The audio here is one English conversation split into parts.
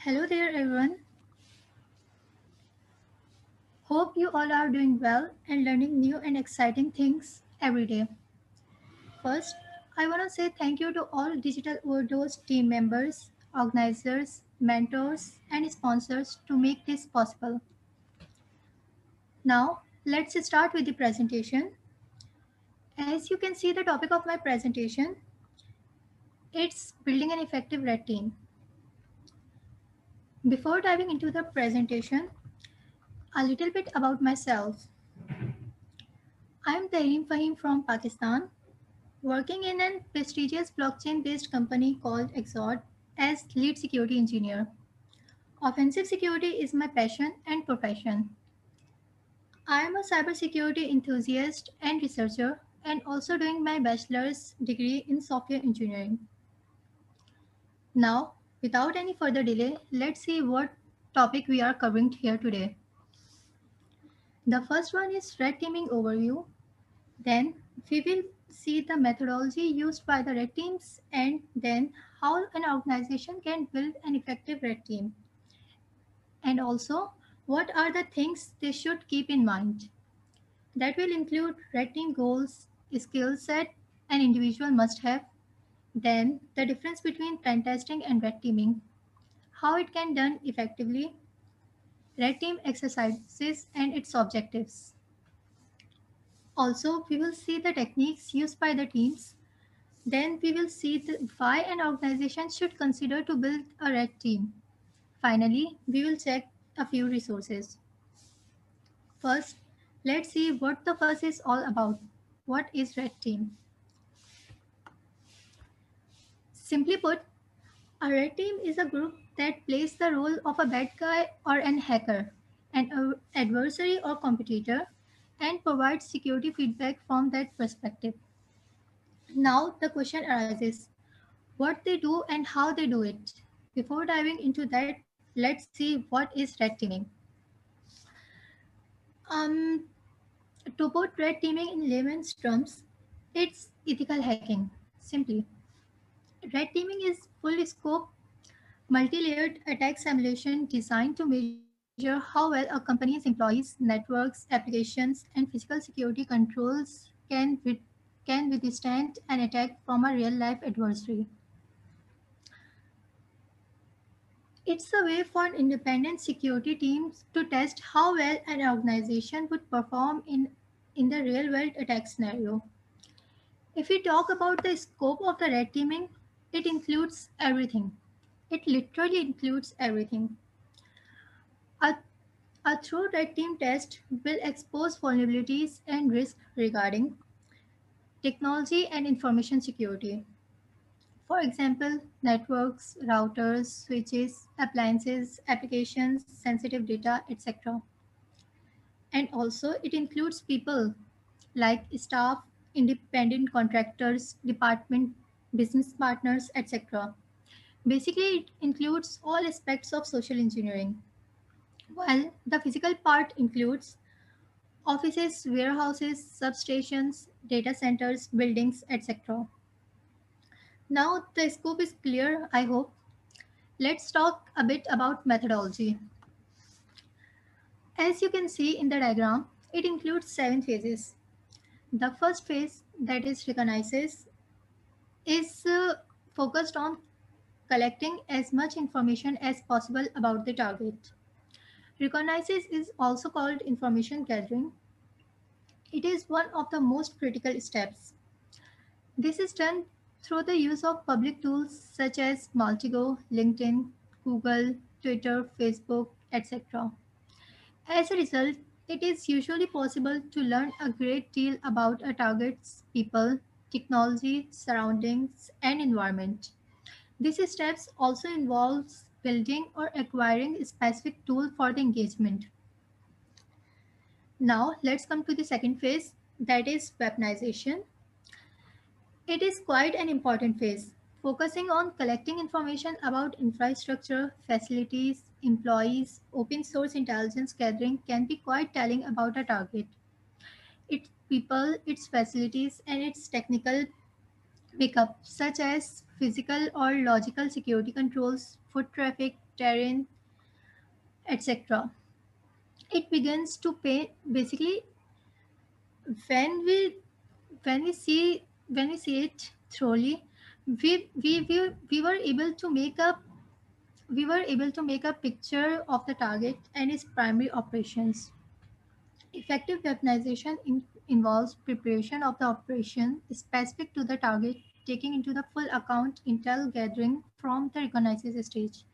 Hello there, everyone. Hope you all are doing well and learning new and exciting things every day. First, I want to say thank you to all Digital Overdose team members, organizers, mentors, and sponsors to make this possible. Now, let's start with the presentation. As you can see, the topic of my presentation, it's building an effective red team. Before diving into the presentation, a little bit about myself. I'm Tahrim Fahim from Pakistan, working in a prestigious blockchain-based company called Exod as lead security engineer. Offensive security is my passion and profession. I am a cybersecurity enthusiast and researcher and also doing my bachelor's degree in software engineering. Now, without any further delay, let's see what topic we are covering here today. The first one is red teaming overview. Then we will see the methodology used by the red teams and then how an organization can build an effective red team. And also, what are the things they should keep in mind. That will include red team goals, skill set, an individual must have, then the difference between pen testing and red teaming, how it can done effectively, red team exercises and its objectives. Also, we will see the techniques used by the teams. Then we will see why an organization should consider to build a red team. Finally, we will check a few resources. First, let's see what the first is all about. What is red team? Simply put, a red team is a group that plays the role of a bad guy or an hacker, an adversary or competitor, and provides security feedback from that perspective. Now the question arises, what they do and how they do it. Before diving into that, let's see what is red teaming. Um, to put red teaming in layman's terms, it's ethical hacking. Simply, red teaming is full scope, multi-layered attack simulation designed to measure how well a company's employees, networks, applications, and physical security controls can withstand an attack from a real-life adversary. It's a way for independent security teams to test how well an organization would perform in the real world attack scenario. If we talk about the scope of the red teaming, it includes everything. It literally includes everything. A, a thorough red team test will expose vulnerabilities and risks regarding technology and information security. For example, networks, routers, switches, appliances, applications, sensitive data, etc. And also, it includes people like staff, independent contractors, department, business partners, etc. Basically, it includes all aspects of social engineering. While the physical part includes offices, warehouses, substations, data centers, buildings, etc. Now the scope is clear, I hope. Let's talk a bit about methodology. As you can see in the diagram, it includes 7 phases. The first phase, that is recognizes, is focused on collecting as much information as possible about the target. Recognizes is also called information gathering. It is one of the most critical steps. This is done through the use of public tools such as Multigo, LinkedIn, Google, Twitter, Facebook, etc. As a result, it is usually possible to learn a great deal about a target's people, technology, surroundings, and environment. These steps also involves building or acquiring a specific tool for the engagement. Now, let's come to the second phase, that is weaponization. It is quite an important phase, focusing on collecting information about infrastructure, facilities, employees. Open source intelligence gathering can be quite telling about a target, its people, its facilities, and its technical makeup, such as physical or logical security controls, foot traffic, terrain, etc. It begins to pay basically when we see it thoroughly, we were able to make a picture of the target and its primary operations. Effective weaponization involves preparation of the operation specific to the target, taking into the full account intel gathering from the reconnaissance stage.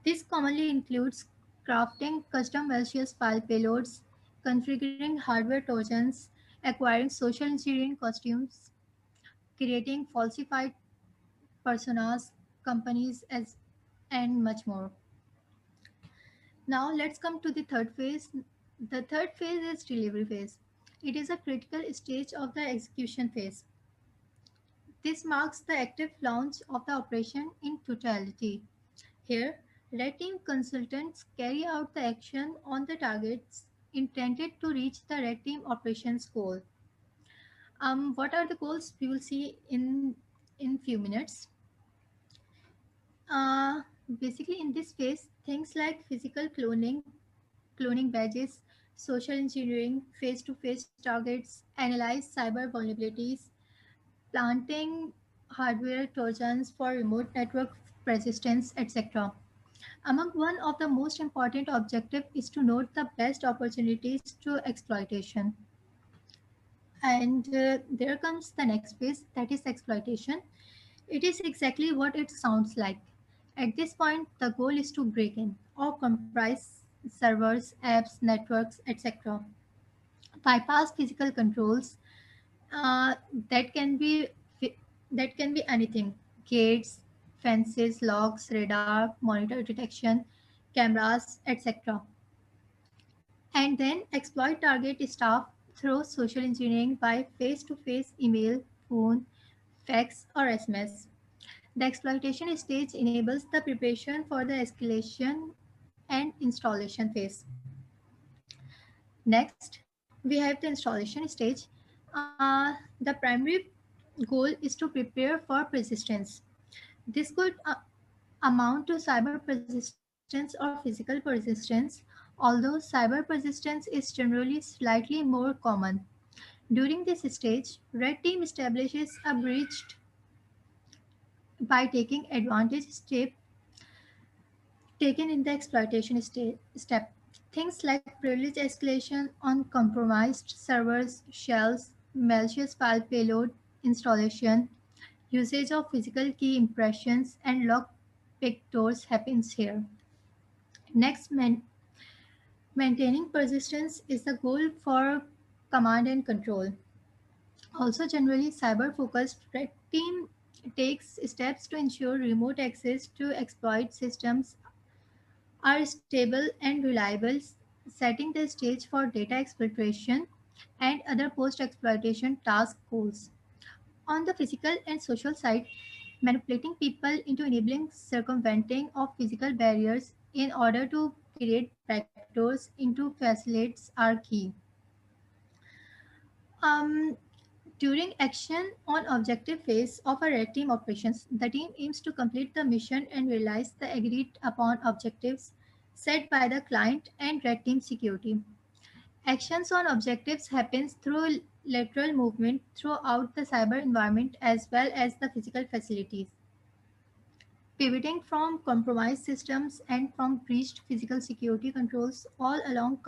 This commonly includes crafting custom malicious file payloads, configuring hardware trojans, acquiring social engineering costumes, creating falsified personas, companies, and much more. Now let's come to the third phase. The third phase is delivery phase. It is a critical stage of the execution phase. This marks the active launch of the operation in totality. Here, red team consultants carry out the action on the targets intended to reach the red team operations goal. What are the goals? We will see in few minutes. Uh, Basically, in this phase, things like physical cloning badges, social engineering, face-to-face targets, analyze cyber vulnerabilities, planting hardware trojans for remote network persistence, etc. Among one of the most important objective is to note the best opportunities to exploitation. And there comes the next phase, that is exploitation. It is exactly what it sounds like. At this point, the goal is to break in or comprise servers, apps, networks, etc. Bypass physical controls uh, that can be that can be anything: gates, fences, locks, radar, monitor detection, cameras, etc. And then exploit target staff through social engineering by face-to-face email, phone, fax, or SMS. The exploitation stage enables the preparation for the escalation and installation phase. Next, we have the installation stage. The primary goal is to prepare for persistence. This could amount to cyber persistence or physical persistence, although cyber persistence is generally slightly more common. During this stage, red team establishes a breach by taking advantage step taken in the exploitation step. Things like privilege escalation on compromised servers, shells, malicious file payload installation, usage of physical key impressions, and lock pick doors happens here. Next, maintaining persistence is the goal for command and control. Also, generally, cyber focused red team takes steps to ensure remote access to exploit systems are stable and reliable, setting the stage for data exfiltration and other post exploitation task goals. On the physical and social side, manipulating people into enabling circumventing of physical barriers in order to create backdoors into facilities are key. Um, During action on objective phase of a red team operations, the team aims to complete the mission and realize the agreed upon objectives set by the client and red team security. Actions on objectives happens through lateral movement throughout the cyber environment as well as the physical facilities, pivoting from compromised systems and from breached physical security controls all along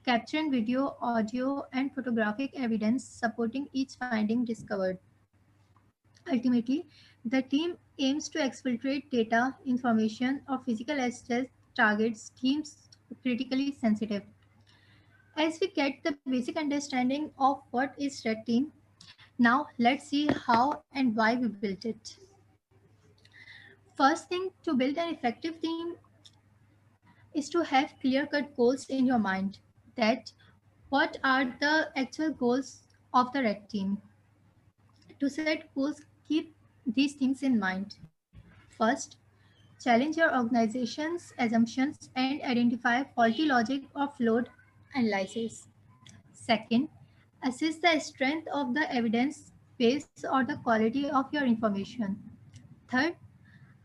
capturing video, audio, and photographic evidence supporting each finding discovered. Ultimately, the team aims to exfiltrate data, information, or physical assets targets deems critically sensitive. As we get the basic understanding of what is red team, now let's see how and why we built it. First thing, to build an effective team is to have clear-cut goals in your mind. That what are the actual goals of the red team? To set goals, keep these things in mind. First, challenge your organization's assumptions and identify faulty logic or flawed analysis. Second, assess the strength of the evidence base or the quality of your information. Third,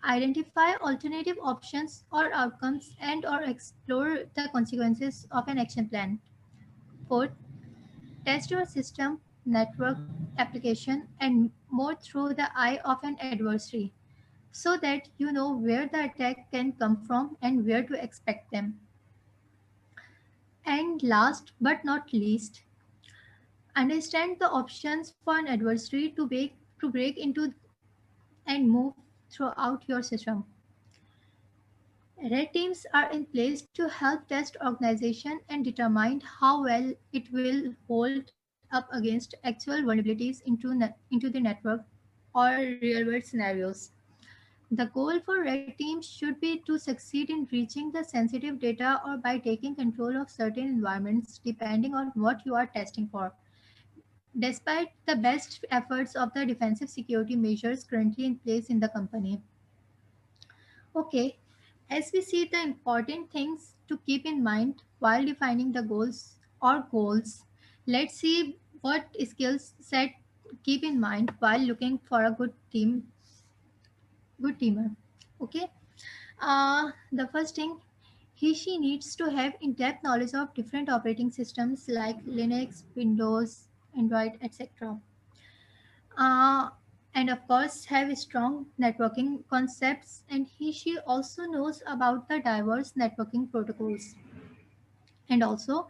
Identify alternative options or outcomes and or explore the consequences of an action plan. Fourth, test your system, network, application, and more through the eye of an adversary so that you know where the attack can come from and where to expect them. And last but not least, understand the options for an adversary to break into and move throughout your system. Red teams are in place to help test organization and determine how well it will hold up against actual vulnerabilities into the network or real-world scenarios. The goal for red teams should be to succeed in reaching the sensitive data or by taking control of certain environments depending on what you are testing for. Despite the best efforts of the defensive security measures currently in place in the company. Okay, as we see the important things to keep in mind while defining the goals, let's see what skills set keep in mind while looking for a good teamer. Okay, the first thing she needs to have in-depth knowledge of different operating systems like Linux, Windows, Android, etc. uh, and of course have strong networking concepts, and she also knows about the diverse networking protocols and also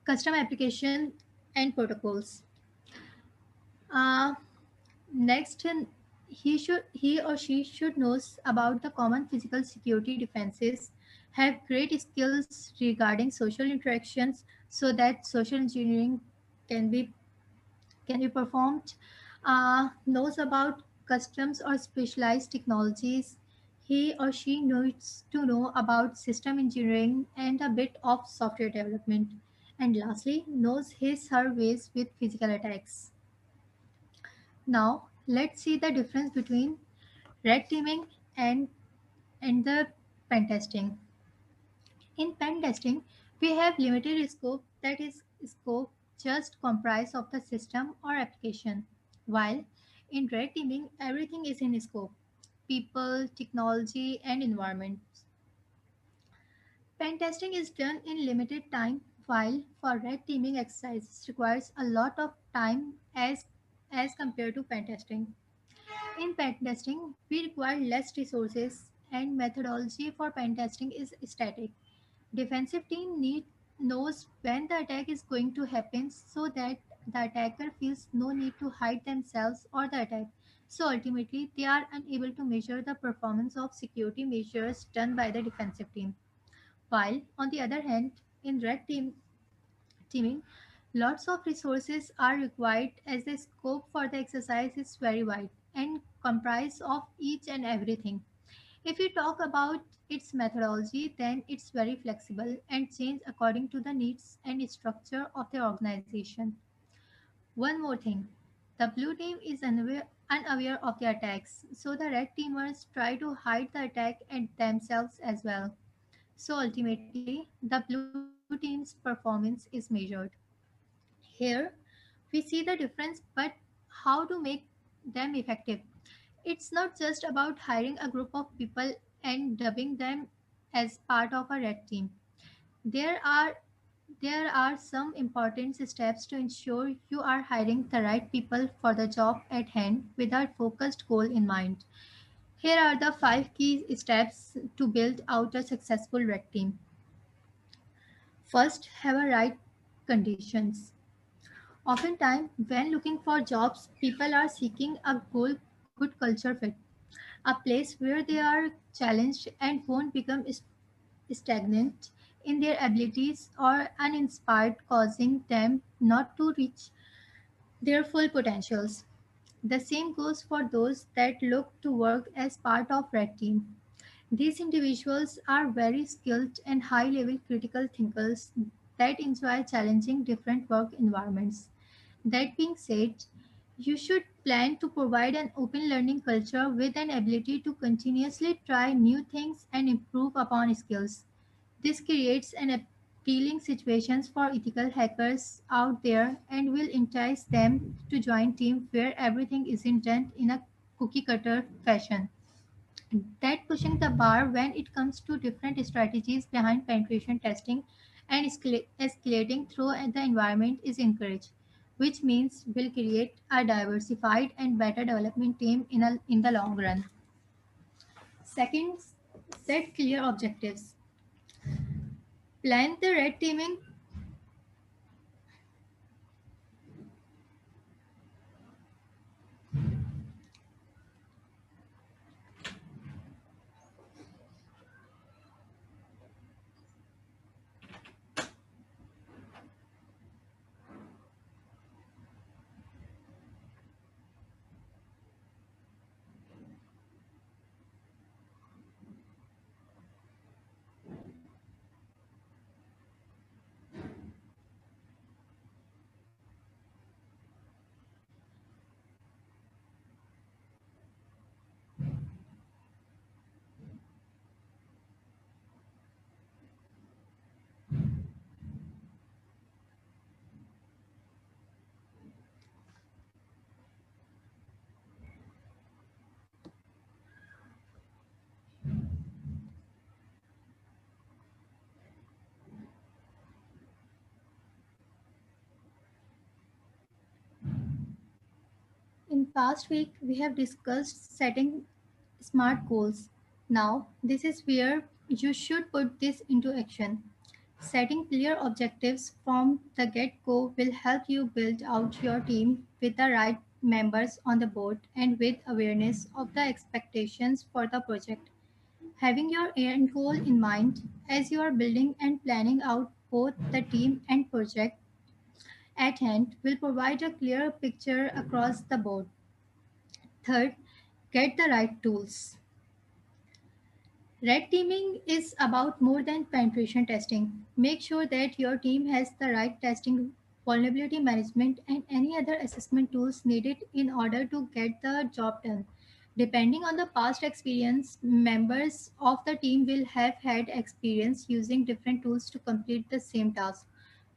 custom application and protocols. uh, Next, he or she should knows about the common physical security defenses, have great skills regarding social interactions so that social engineering can be performed, knows about customs or specialized technologies. He or she needs to know about system engineering and a bit of software development. And lastly, knows his her ways with physical attacks. Now, let's see the difference between red teaming and, the pen testing. In pen testing, we have limited scope, that is scope just comprised of the system or application, while in red teaming everything is in scope, people, technology and environments. Pen testing is done in limited time, while for red teaming exercises requires a lot of time as compared to pen testing. In pen testing, we require less resources and methodology for pen testing is static. Defensive team knows when the attack is going to happen so that the attacker feels no need to hide themselves or the attack. So ultimately, they are unable to measure the performance of security measures done by the defensive team. While on the other hand, in teaming, lots of resources are required as the scope for the exercise is very wide and comprise of each and everything. If we talk about its methodology, then it's very flexible and change according to the needs and structure of the organization. One more thing, the blue team is unaware of the attacks, so the red teamers try to hide the attack and themselves as well. So ultimately, the blue team's performance is measured. Here, we see the difference, but how to make them effective. It's not just about hiring a group of people and dubbing them as part of a red team. There are there are some important steps to ensure you are hiring the right people for the job at hand with a focused goal in mind. Here are the 5 key steps to build out a successful red team. First, have a right conditions. Oftentimes, when looking for jobs, people are seeking a good culture fit, a place where they are challenged and won't become stagnant in their abilities or uninspired, causing them not to reach their full potentials. The same goes for those that look to work as part of Red Team. These individuals are very skilled and high level critical thinkers that enjoy challenging different work environments. That being said, you should plan to provide an open learning culture with an ability to continuously try new things and improve upon skills. This creates an appealing situations for ethical hackers out there and will entice them to join teams where everything isn't done in a cookie cutter fashion. That pushing the bar when it comes to different strategies behind penetration testing and escalating through the environment is encouraged, which means will create a diversified and better development team in the long run. Second, set clear objectives. Plan the red teaming. In past week, we have discussed setting smart goals. Now, this is where you should put this into action. Setting clear objectives from the get go will help you build out your team with the right members on the board and with awareness of the expectations for the project. Having your end goal in mind as you are building and planning out both the team and project at hand will provide a clear picture across the board. Third, get the right tools. Red teaming is about more than penetration testing. Make sure that your team has the right testing, vulnerability management, and any other assessment tools needed in order to get the job done. Depending on the past experience, members of the team will have had experience using different tools to complete the same task.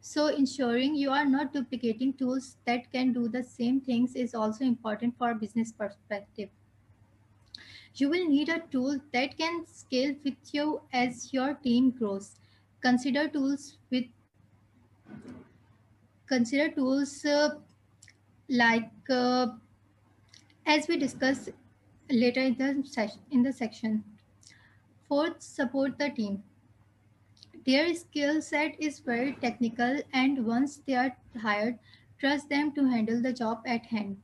So, ensuring you are not duplicating tools that can do the same things is also important for a business perspective. You will need a tool that can scale with you as your team grows. Consider tools with consider tools like as we discuss later in the section. Fourth, support the team. Their skill set is very technical, and once they are hired, trust them to handle the job at hand.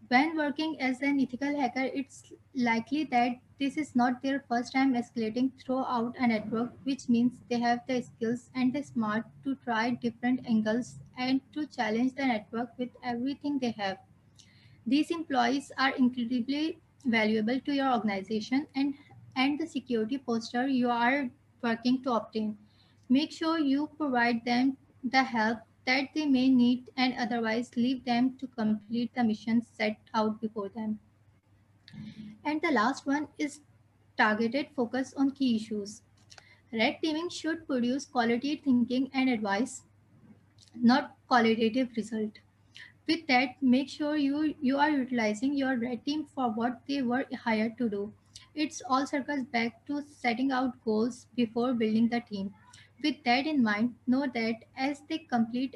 When working as an ethical hacker, it's likely that this is not their first time escalating throughout a network, which means they have the skills and the smart to try different angles and to challenge the network with everything they have. These employees are incredibly valuable to your organization and the security posture you are working to obtain. Make sure you provide them the help that they may need and otherwise leave them to complete the mission set out before them. And the last one is targeted focus on key issues. Red teaming should produce quality thinking and advice, not qualitative result. With that, make sure you are utilizing your red team for what they were hired to do. It's all circles back to setting out goals before building the team. With that in mind, know that as they complete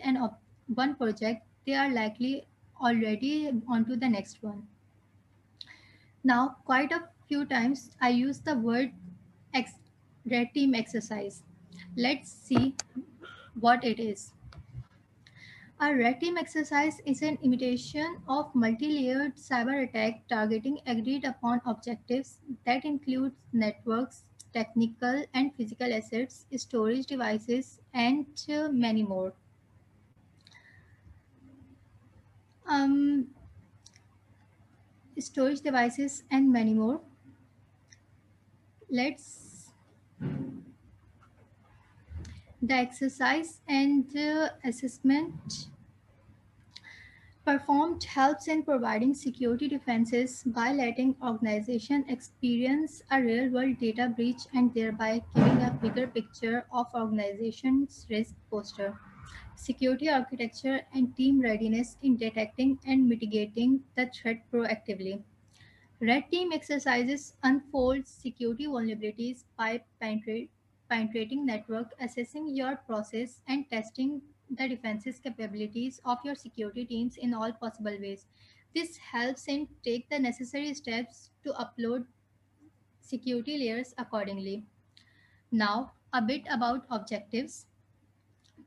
one project, they are likely already onto the next one. Now, quite a few times I use the word ex- red team exercise. Let's see what it is. A red team exercise is an imitation of multi-layered cyber attack targeting agreed upon objectives that includes networks, technical and physical assets, storage devices, and many more. Um, Storage devices and many more. Let's the exercise and assessment performed helps in providing security defenses by letting organization experience a real-world data breach and thereby giving a bigger picture of organization's risk posture, security architecture, and team readiness in detecting and mitigating the threat proactively. Red team exercises unfold security vulnerabilities by penetrating network, assessing your process, and testing the defenses capabilities of your security teams in all possible ways. This helps in take the necessary steps to upload security layers accordingly. Now, a bit about objectives.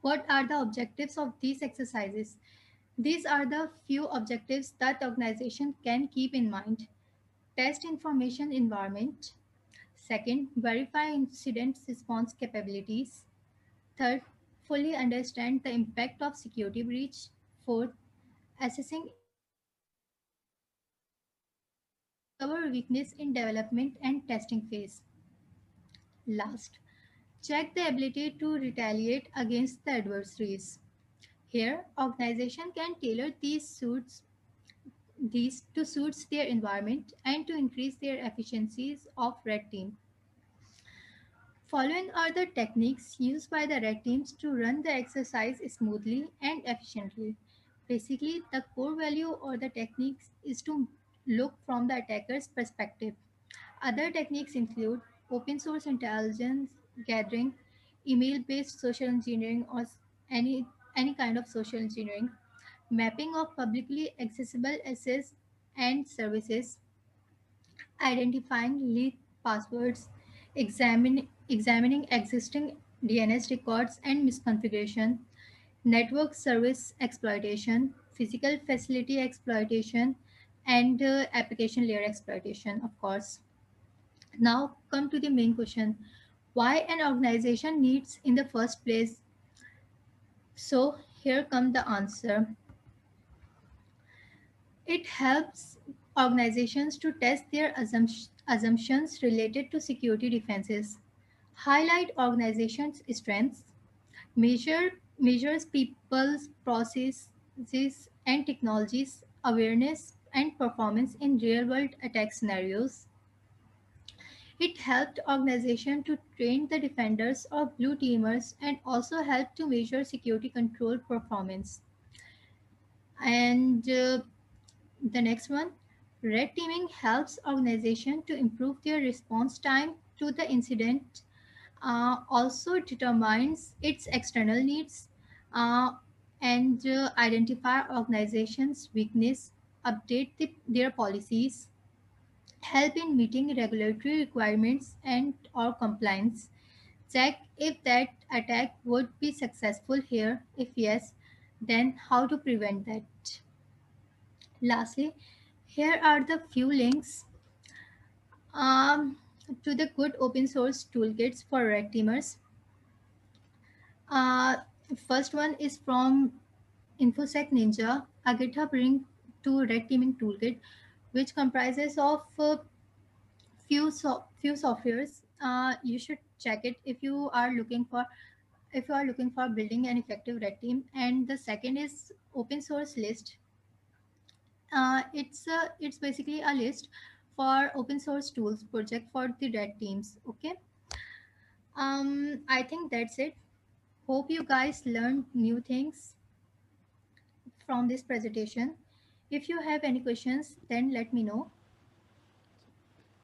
What are the objectives of these exercises? These are the few objectives that the organization can keep in mind. Test information environment. Second, verify incident response capabilities. Third, fully understand the impact of security breach. Fourth, assessing incident response capabilities. Discover weakness in development and testing phase. Last, check the ability to retaliate against the adversaries. Here, organization can tailor these to suits their environment and to increase their efficiencies of red team. Following are the techniques used by the red teams to run the exercise smoothly and efficiently. Basically, the core value or the techniques is to look from the attacker's perspective. Other techniques include open source intelligence gathering, email based social engineering, or any kind of social engineering, mapping of publicly accessible assets and services, identifying leaked passwords, examining existing DNS records and misconfiguration, network service exploitation, physical facility exploitation, and application layer exploitation, of course. Now, come to the main question, why an organization needs in the first place. So, here come the answer. It helps organizations to test their assumptions related to security defenses, highlight organizations' strengths, measures people's processes and technologies awareness and performance in real-world attack scenarios. It helped organizations to train the defenders or blue teamers and also helped to measure security control performance. And the next one, red teaming helps organization to improve their response time to the incident. Also determines its external needs uh, and identify organizations' weakness, update their policies, help in meeting regulatory requirements and or compliance, check if that attack would be successful here. If yes, then how to prevent that. Lastly, here are the few links um, to the good open source toolkits for red teamers. Uh, First one is from InfoSec Ninja, a GitHub link to red teaming toolkit, which comprises of few softwares. You should check it if you are looking for building an effective red team. And the second is open source list. It's basically a list for open source tools project for the red teams. Okay. I think that's it. Hope you guys learned new things from this presentation. If you have any questions, then let me know.